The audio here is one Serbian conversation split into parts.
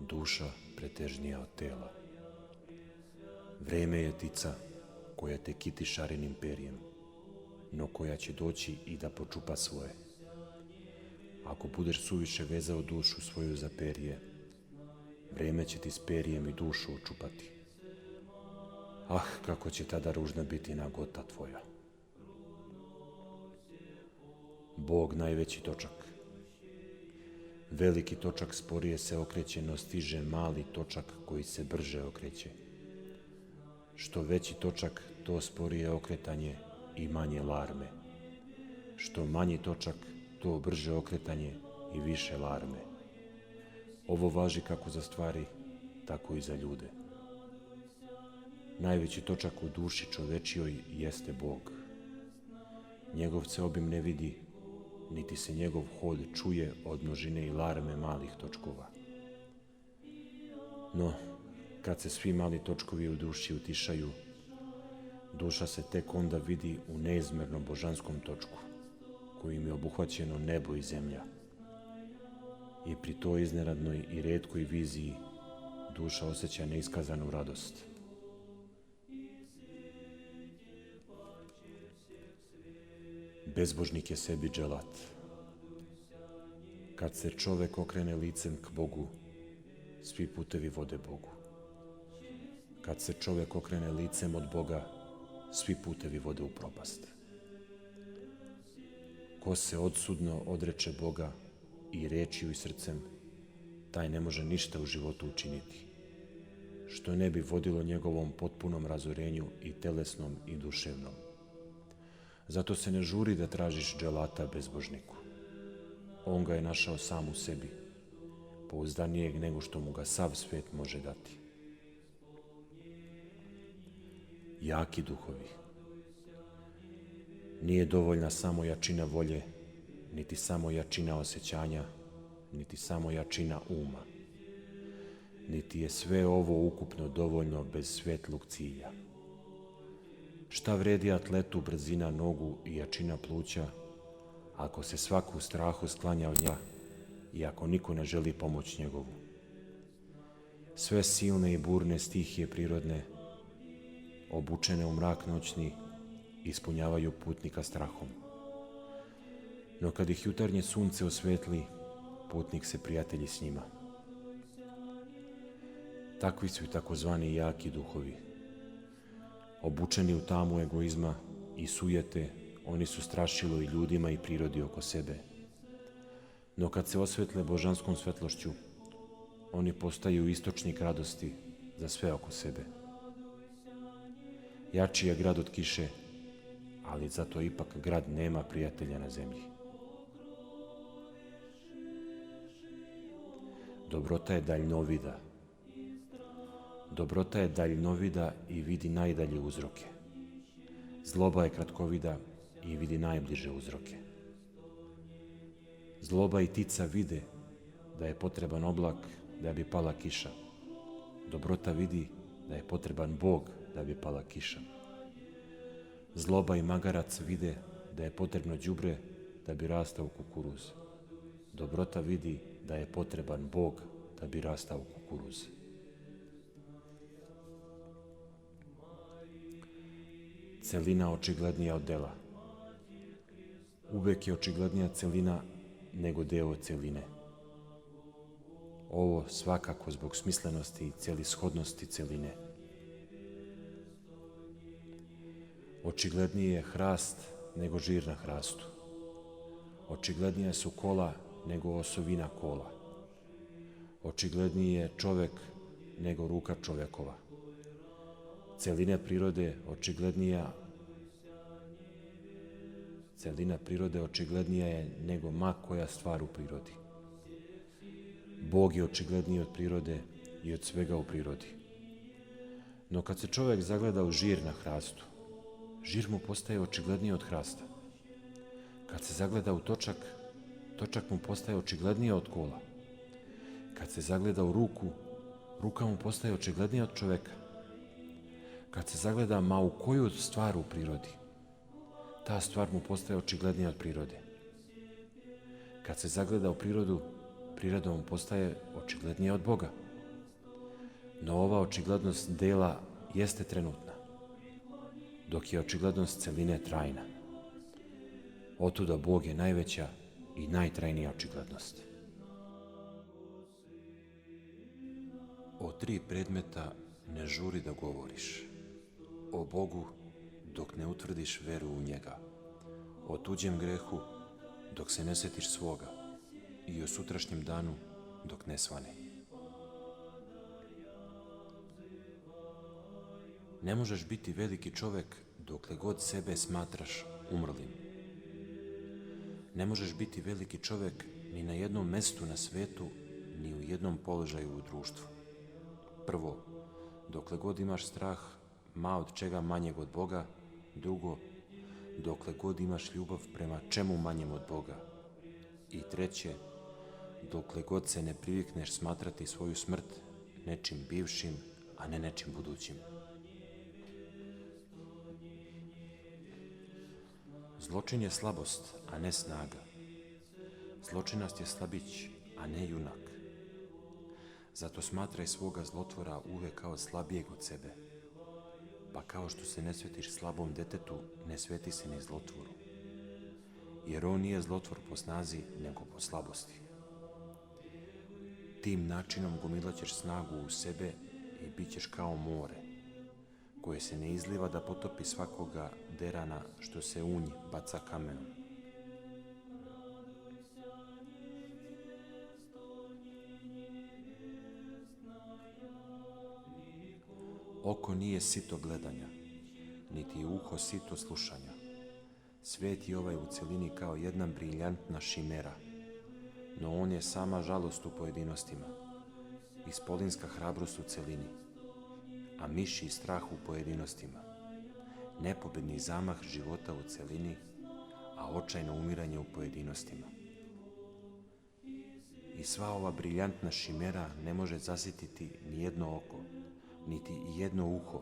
duša pretežnija od tela. Vreme je tica koja te kiti šarenim perjem, no koja će doći i da počupa svoje. Ako budeš suviše vezao dušu svoju za perje, vreme će ti s perjem i dušu očupati. Ah, kako će tada ružna biti nagota tvoja. Bog najveći točak. Veliki točak sporije se okreće, no stiže mali točak koji se brže okreće. Što veći točak, to sporije okretanje i manje larme. Što manji točak, to brže okretanje i više larme. Ovo važi kako za stvari, tako i za ljude. Najveći točak u duši čovečijoj jeste Bog. Njegov se obim ne vidi, niti se njegov hod čuje od množine i larme malih točkova. No, kad se svi mali točkovi u duši utišaju, duša se tek onda vidi u neizmernom božanskom točku, kojim je obuhvaćeno nebo i zemlja. I pri toj iznenadnoj i retkoj viziji duša osjeća neiskazanu radost. Bezbožnik je sebi dželat. Kad se čovek okrene licem k Bogu, svi putevi vode Bogu. Kad se čovek okrene licem od Boga, svi putevi vode u propast. Ko se odsudno odreče Boga i rečju i srcem, taj ne može ništa u životu učiniti, što ne bi vodilo njegovom potpunom razorenju i telesnom i duševnom. Zato se ne žuri da tražiš dželata bezbožniku. On ga je našao sam u sebi, pouzdanijeg nego što mu ga sav svet može dati. Jaki duhovi. Nije dovoljna samo jačina volje, niti samo jačina osjećanja, niti samo jačina uma. Niti je sve ovo ukupno dovoljno bez svetlog cilja. Šta vredi atletu brzina nogu i jačina pluća, ako se svaku strahu sklanja od nja i ako niko ne želi pomoć njegovu? Sve silne i burne stihije prirodne, obučene u mrak noćni, ispunjavaju putnika strahom. No kad ih jutarnje sunce osvetli, putnik se prijatelji s njima. Takvi su i takozvani jaki duhovi. Obučeni u tamu egoizma i sujete, oni su strašilo i ljudima i prirodi oko sebe. No kad se osvetle božanskom svetlošću, oni postaju istočnik radosti za sve oko sebe. Jači je grad od kiše, ali zato ipak grad nema prijatelja na zemlji. Dobrota je daljnovida. Dobrota je daljnovida i vidi najdalje uzroke. Zloba je kratkovida i vidi najbliže uzroke. Zloba i tica vide da je potreban oblak da bi pala kiša. Dobrota vidi da je potreban Bog da bi pala kiša. Zloba i magarac vide da je potrebno đubre da bi rastao kukuruz. Dobrota vidi da je potreban Bog da bi rastao kukuruz. Celina očiglednija od dela. Uvek je očiglednija celina nego deo celine. Ovo svakako zbog smislenosti i celishodnosti celine. Očiglednije je hrast nego žir na hrastu. Očiglednija su kola nego osovina kola. Očigledniji je čovek nego ruka čovekova. Celina prirode očiglednija je nego ma koja stvar u prirodi. Bog je očigledniji od prirode i od svega u prirodi. No kad se čovek zagleda u žir na hrastu, žir mu postaje očigledniji od hrasta. Kad se zagleda u točak, točak mu postaje očigledniji od kola. Kad se zagleda u ruku, ruka mu postaje očiglednija od čoveka. Kad se zagleda ma u koju stvar u prirodi, ta stvar mu postaje očiglednija od prirode. Kad se zagleda u prirodu, priroda mu postaje očiglednija od Boga. No ova očiglednost dela jeste trenutna, dok je očiglednost celine trajna. Otuda Bog je najveća i najtrajnija očiglednost. O 3 predmeta ne žuri da govoriš. O Bogu dok ne utvrdiš veru u njega. O tuđem grehu dok se ne sjetiš svoga. I o sutrašnjem danu dok ne svane. Ne možeš biti veliki čovjek dokle god sebe smatraš umrlim. Ne možeš biti veliki čovjek ni na jednom mestu na svetu, ni u jednom položaju u društvu. Prvo, dokle god imaš strah ma od čega manjeg od Boga. Drugo, dokle god imaš ljubav prema čemu manjem od Boga. I treće, dokle god se ne privikneš smatrati svoju smrt nečim bivšim, a ne nečim budućim. Zločin je slabost, a ne snaga. Zločinast je slabić, a ne junak. Zato smatraj svoga zlotvora uvek kao slabijeg od sebe. Pa kao što se ne svetiš slabom detetu, ne sveti se ni zlotvoru. Jer on nije zlotvor po snazi, nego po slabosti. Tim načinom gomilaćeš snagu u sebe i bit ćeš kao more, koje se ne izliva da potopi svakoga derana što se u nj baca kamenom. Oko nije sito gledanja, niti je uho sito slušanja. Svet je ovaj u celini kao jedna briljantna šimera, no on je sama žalost u pojedinostima, ispolinska hrabrost u celini, a miši strah u pojedinostima, nepobedni zamah života u celini, a očajno umiranje u pojedinostima. I sva ova briljantna šimera ne može zasititi ni jedno oko, niti i jedno uho,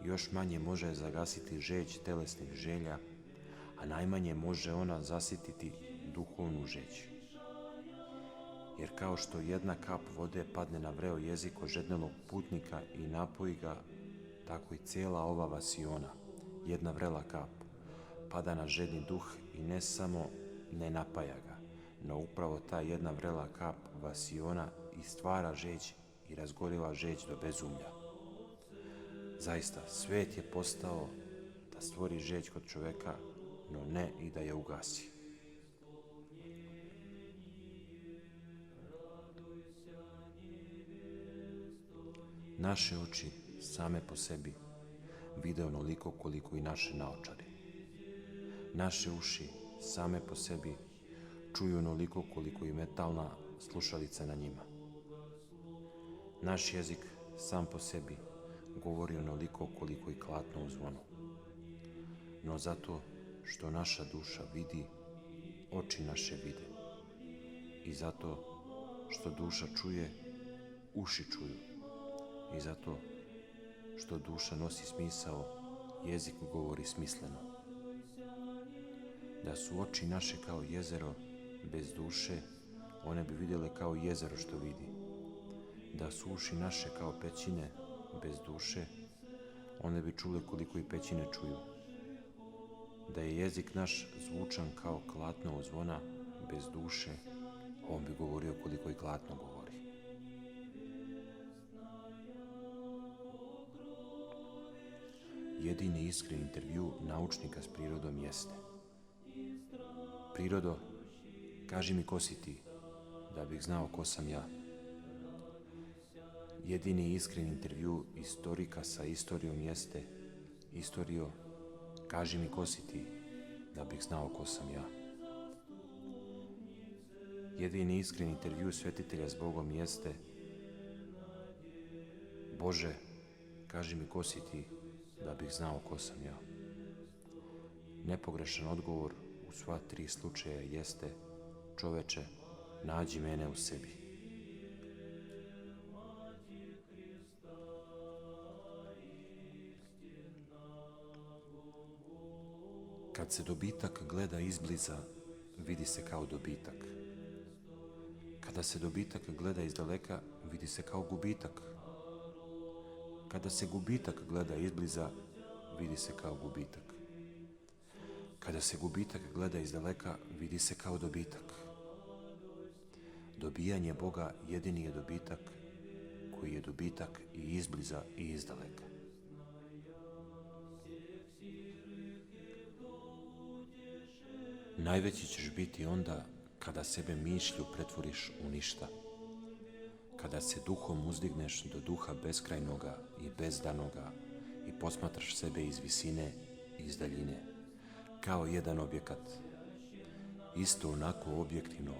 još manje može zagasiti žeđ telesnih želja, a najmanje može ona zasititi duhovnu žeđ. Jer kao što jedna kap vode padne na vreo jezik ožednelog putnika i napoji ga, tako i cijela ova vasiona, jedna vrela kap, pada na žedni duh i ne samo ne napaja ga, no upravo ta jedna vrela kap vasiona i stvara žeđ i razgorila žeđ do bezumlja. Zaista, svet je postao da stvori žeđ kod čoveka, no ne i da je ugasi. Naše oči same po sebi vide onoliko koliko i naše naočare. Naše uši same po sebi čuju onoliko koliko i metalna slušalica na njima. Naš jezik sam po sebi govori onoliko koliko i klatno u zvonu. No zato što naša duša vidi, oči naše vide. I zato što duša čuje, uši čuju. I zato što duša nosi smisao, jezik govori smisleno. Da su oči naše kao jezero, bez duše, one bi vidjele kao jezero što vidi. Da su uši naše kao pećine, bez duše, one bi čule koliko i pećine čuju. Da je jezik naš zvučan kao klatno u zvona, bez duše, on bi govorio koliko i klatno govori. Jedini iskren intervju naučnika s prirodom jeste: Prirodo, kaži mi ko si ti, da bih znao ko sam ja. Jedini iskren intervju istorika sa istorijom jeste: Istorijo, kaži mi ko si ti, da bih znao ko sam ja. Jedini iskren intervju svetitelja s Bogom jeste: Bože, kaži mi ko si ti, da bih znao ko sam ja. Nepogrešan odgovor u sva 3 slučaja jeste: čoveče, nađi mene u sebi. Kad se dobitak gleda izbliza, vidi se kao dobitak. Kada se dobitak gleda iz daleka, vidi se kao gubitak. Kada se gubitak gleda izbliza, vidi se kao gubitak. Kada se gubitak gleda iz daleka, vidi se kao dobitak. Dobijanje Boga jedini je dobitak koji je dobitak i izbliza i izdaleka. Najveći ćeš biti onda kada sebe mišlju pretvoriš u ništa, kada se duhom uzdigneš do duha beskrajnoga i bezdanoga i posmatraš sebe iz visine i iz daljine, kao jedan objekat, isto onako objektivno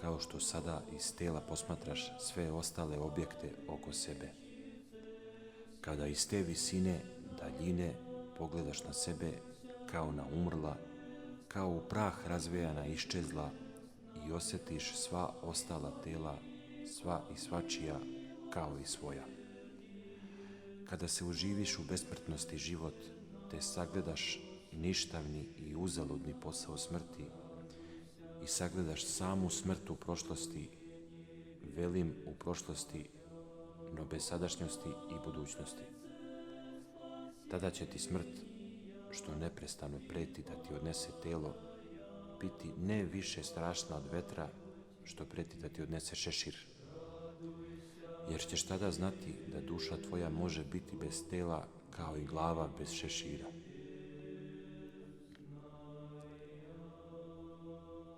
kao što sada iz tela posmatraš sve ostale objekte oko sebe. Kada iz te visine, daljine, pogledaš na sebe kao na umrla, kao u prah razvejana iščezla i osjetiš sva ostala tela, sva i svačija kao i svoja. Kada se uživiš u besmrtnosti život, te sagledaš ništavni i uzaludni posao smrti i sagledaš samu smrt u prošlosti, velim u prošlosti, no bez sadašnjosti i budućnosti. Tada će ti smrt, što neprestano preti da ti odnese telo, biti ne više strašna od vetra što preti da ti odnese šešir. Jer ćeš tada znati da duša tvoja može biti bez tela kao i glava bez šešira.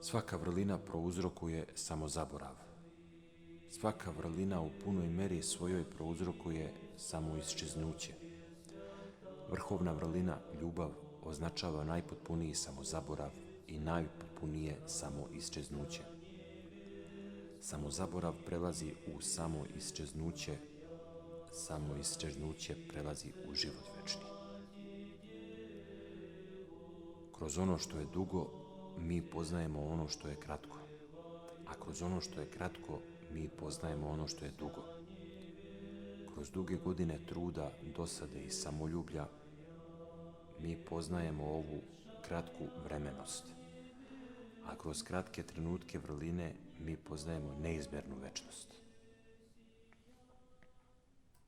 Svaka vrlina prouzrokuje samozaborav. Svaka vrlina u punoj meri svojoj prouzrokuje samoisčeznuće. Vrhovna vrlina, ljubav, označava najpotpuniji samozaborav i najpotpunije samoisčeznuće. Samozaborav prelazi u samoisčeznuće prelazi u život večni. Kroz ono što je dugo, mi poznajemo ono što je kratko, a kroz ono što je kratko, mi poznajemo ono što je dugo. Kroz duge godine truda, dosade i samoljublja, mi poznajemo ovu kratku vremenost, a kroz kratke trenutke vrline mi poznajemo neizmjernu večnost.